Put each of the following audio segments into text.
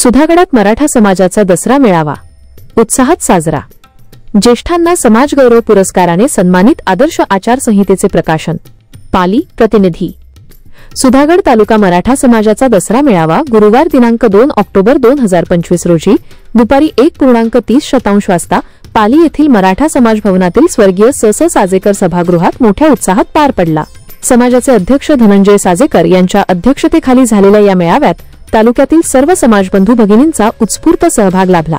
सुधागडात मराठा समाजाचा दसरा मेळावा उत्साहात साजरा। ज्येष्ठांना समाजगौरव पुरस्काराने सन्मानित। आदर्श आचारसंहितेचे प्रकाशन। पाली प्रतिनिधी। सुधागड तालुका मराठा समाजाचा दसरा मेळावा गुरुवार दिनांक 2 ऑक्टोबर 2025 रोजी दुपारी 1:30 वाजता पाली येथील मराठा समाज भवनातील स्वर्गीय स साजेकर सभागृहात मोठ्या उत्साहात पार पडला। समाजाचे अध्यक्ष धनंजय साजेकर यांच्या अध्यक्षतेखाली झालेल्या या मेळाव्यात तालुक्यातील सर्व समाजबंधू भगिनींचा उत्स्फूर्त सहभाग लाभला।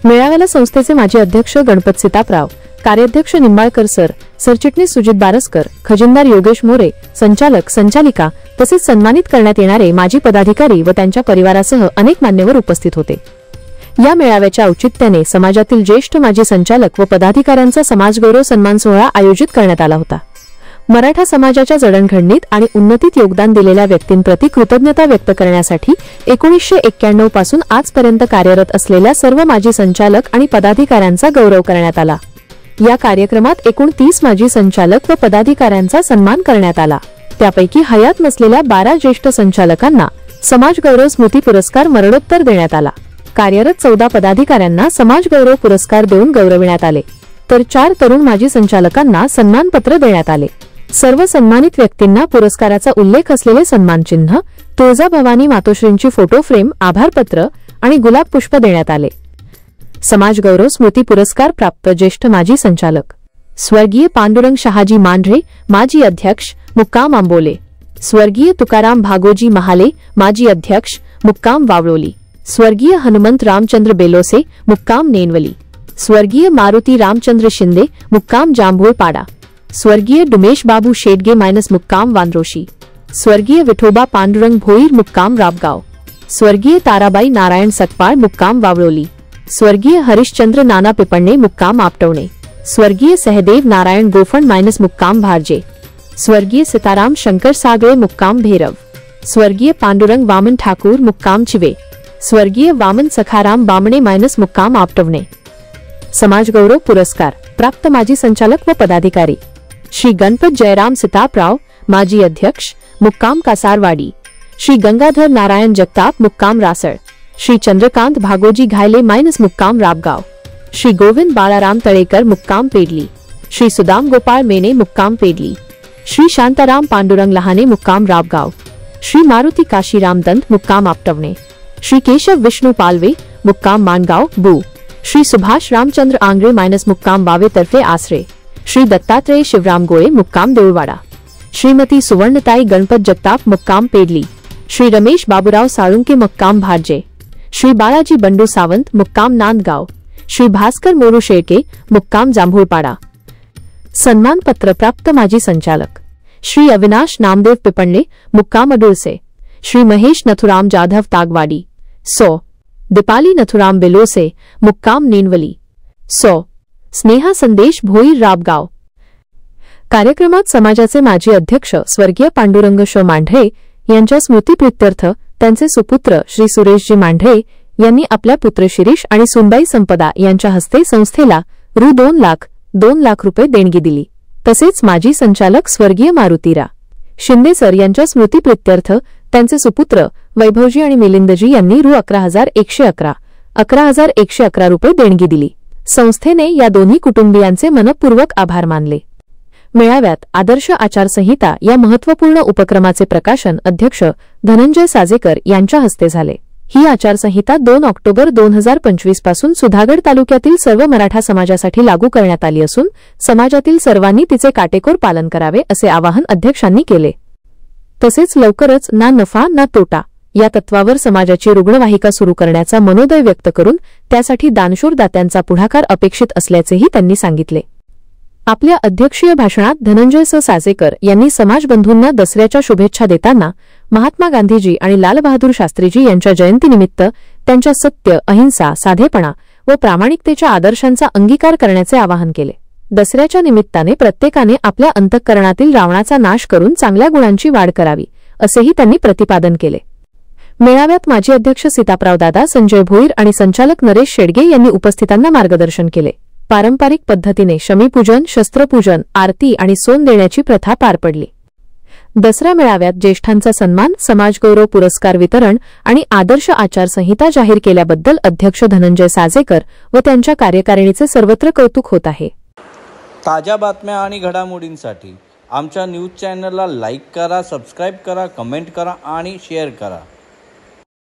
मेळाव्याला संस्थेचे माजी अध्यक्ष गणपत सीतापराव, कार्याध्यक्ष निंबाळकर सर, सरचिटणीस सुजित बारसकर, खजिनदार योगेश मोरे, संचालक संचालिका तसेच सन्मानित करण्यात येणारे माजी पदाधिकारी व त्यांच्या परिवारासह अनेक मान्यवर उपस्थित होते। या मेळाव्याच्या औचित्याने समाजातील ज्येष्ठ माजी संचालक व पदाधिकाऱ्यांचा समाजगौरव सन्मान सोहळा आयोजित करण्यात आला होता। मराठा समाजाच्या जडणघडणीत आणि उन्नतीत योगदान दिलेल्या व्यक्तींप्रती कृतज्ञता व्यक्त करण्यासाठी 1991 पासून आजपर्यंत कार्यरत असलेल्या सर्व माजी संचालक आणि पदाधिकाऱ्यांचा गौरव करण्यात आला। या कार्यक्रमात एकूण 30 माजी संचालक व पदाधिकाऱ्यांचा सन्मान करण्यात आला। त्यापैकी हयात नसलेल्या 12 ज्येष्ठ संचालकांना समाज गौरव स्मृती पुरस्कार मरणोत्तर देण्यात आला। कार्यरत 14 पदाधिकाऱ्यांना समाज गौरव पुरस्कार देऊन गौरविण्यात आले, तर 4 तरुण माजी संचालकांना सन्मानपत्र देण्यात आले। सर्व सन्मानित व्यक्तींना पुरस्काराचा उल्लेख असलेले सन्मानचिन्ह, तुळजाभवानी मातोश्रींची फोटो फ्रेम, आभारपत्र आणि गुलाब पुष्प देण्यात आले। समाज गौरव स्मृती पुरस्कार प्राप्त ज्येष्ठ माजी संचालक स्वर्गीय पांडुरंग शहाजी मांढरे, माजी अध्यक्ष, मुक्काम आंबोले। स्वर्गीय तुकाराम भागोजी महाले, माजी अध्यक्ष, मुक्काम वावळोली। स्वर्गीय हनुमंत रामचंद्र बेलोसे, मुक्काम नेनवली। स्वर्गीय मारुती रामचंद्र शिंदे, मुक्काम जांभूळपाडा। स्वर्गीय डुमेश बाबू शेडगे मुक्काम वांद्रोशी। स्वर्गीय विठोबा पांडुरंग भोईर, मुक्काम राबगाव। स्वर्गीय ताराबाई नारायण सकपाळ, मुक्काम वावळोली। स्वर्गीय हरिश्चंद्र नाना पिपण्णे, मुक्काम आपटवणे। स्वर्गीय सहदेव नारायण गोफण मुक्काम भारजे। स्वर्गीय सीताराम शंकर सागळे, मुक्काम भेरव। स्वर्गीय पांडुरंग वामन ठाकूर, मुक्काम चिवे। स्वर्गीय वामन सखाराम बामणे मुक्काम आपटवणे। समाज गौरव पुरस्कार प्राप्त माजी संचालक व पदाधिकारी श्री गणपत जयराम सीतापराव, माजी अध्यक्ष, मुक्काम कासारवाडी। श्री गंगाधर नारायण जगताप, मुक्काम रासळ। श्री चंद्रकांत भागोजी घायले मुक्काम राबगाव। श्री गोविंद बाळाराम तळेकर, मुक्काम पेडली। श्री सुदाम गोपाळ मेने, मुक्काम पेडली। श्री शांताराम पांडुरंग लहाने, मुक्काम राबगाव। श्री मारुती काशीराम दंत, मुक्काम आपटवणे। श्री केशव विष्णू पालवे, मुक्काम मानगाव बू। श्री सुभाष रामचंद्र आंग्रे मुक्काम बावे तर्फे आसरे। श्री दत्तात्रेय शिवराम गोळे, मुक्काम देऊळवाडा। श्रीमती सुवर्णताई गणपत जगताप, मुक्काम पेडली। श्री रमेश बाबूराव साळुंके, मुक्काम भारजे। श्री बाळाजी बंडू सावंत, मुक्काम नांदगाव। श्री भास्कर मोरू शेळके, मुक्काम जांभूळपाडा। सन्मानपत्र प्राप्त माजी संचालक श्री अविनाश नामदेव पिपण्णे, मुक्काम अडुळसे। श्री महेश नथुराम जाधव तागवाडी। सो दीपाली नथुराम बेलोसे, मुक्काम नेनवली। सो स्नेहा संदेश भोईर, राबगाव। कार्यक्रमात समाजाचे माजी अध्यक्ष स्वर्गीय पांडुरंग श मांढरे यांच्या स्मृतिप्रीत्यर्थ त्यांचे सुपुत्र श्री सुरेशजी मांढरे यांनी आपल्या पुत्र शिरीष आणि सुनबाई संपदा यांच्या हस्ते संस्थेला रु. 2 लाख रुपये देणगी दिली। तसेच माजी संचालक स्वर्गीय मारुतीरा शिंदे सर यांच्या स्मृतिप्रीत्यर्थ त्यांचे सुपुत्र वैभवजी आणि मिलिंदजी यांनी रु. 11,111 रुपये देणगी दिली। संस्थेने या दोन्ही कुटुंबियांचे मनपूर्वक आभार मानले। मेळाव्यात आदर्श आचारसंहिता या महत्त्वपूर्ण उपक्रमाचे प्रकाशन अध्यक्ष धनंजय साजेकर यांच्या हस्ते झाले। ही आचारसंहिता 2 ऑक्टोबर 2025 पासून सुधागड तालुक्यातील सर्व मराठा समाजासाठी लागू करण्यात आली असून समाजातील सर्वांनी तिचे काटेकोर पालन करावे असे आवाहन अध्यक्षांनी केले। तसेच लवकरच ना नफा ना तोटा या तत्वावर समाजाची रुग्णवाहिका सुरू करण्याचा मनोदय व्यक्त करून त्यासाठी दानशूर दात्यांचा पुढाकार अपेक्षित असल्याचेही त्यांनी सांगितले। आपल्या अध्यक्षीय भाषणात धनंजय साजेकर यांनी समाजबंधूंना दसऱ्याच्या शुभेच्छा देताना महात्मा गांधीजी आणि लालबहादूर शास्त्रीजी यांच्या जयंतीनिमित्त त्यांच्या सत्य, अहिंसा, साधेपणा व प्रामाणिकतेच्या आदर्शांचा अंगीकार करण्याचे आवाहन केले। दसऱ्याच्या निमित्ताने प्रत्येकाने आपल्या अंतःकरणातील रावणाचा नाश करून चांगल्या गुणांची वाढ करावी असेही त्यांनी प्रतिपादन केले। मेळाव्यात माजी अध्यक्ष सीतापराव दादा, संजय भोईर आणि संचालक नरेश शेडगे यांनी उपस्थितांना मार्गदर्शन केले। पारंपरिक पद्धतीने शमीपूजन, शस्त्रपूजन, आरती आणि सोन देण्याची प्रथा पार पडली। दसरा मेळाव्यात ज्येष्ठांचा सन्मान, समाजगौरव पुरस्कार वितरण आणि आदर्श आचारसंहिता जाहीर केल्याबद्दल अध्यक्ष धनंजय साजेकर व त्यांच्या कार्यकारिणीचे सर्वत्र कौतुक होत आहे. ताज्या बातम्या आणि घडामोडींसाठी आमच्या न्यूज चॅनलला लाईक करा, सबस्क्राईब करा, कमेंट करा आणि शेअर करा.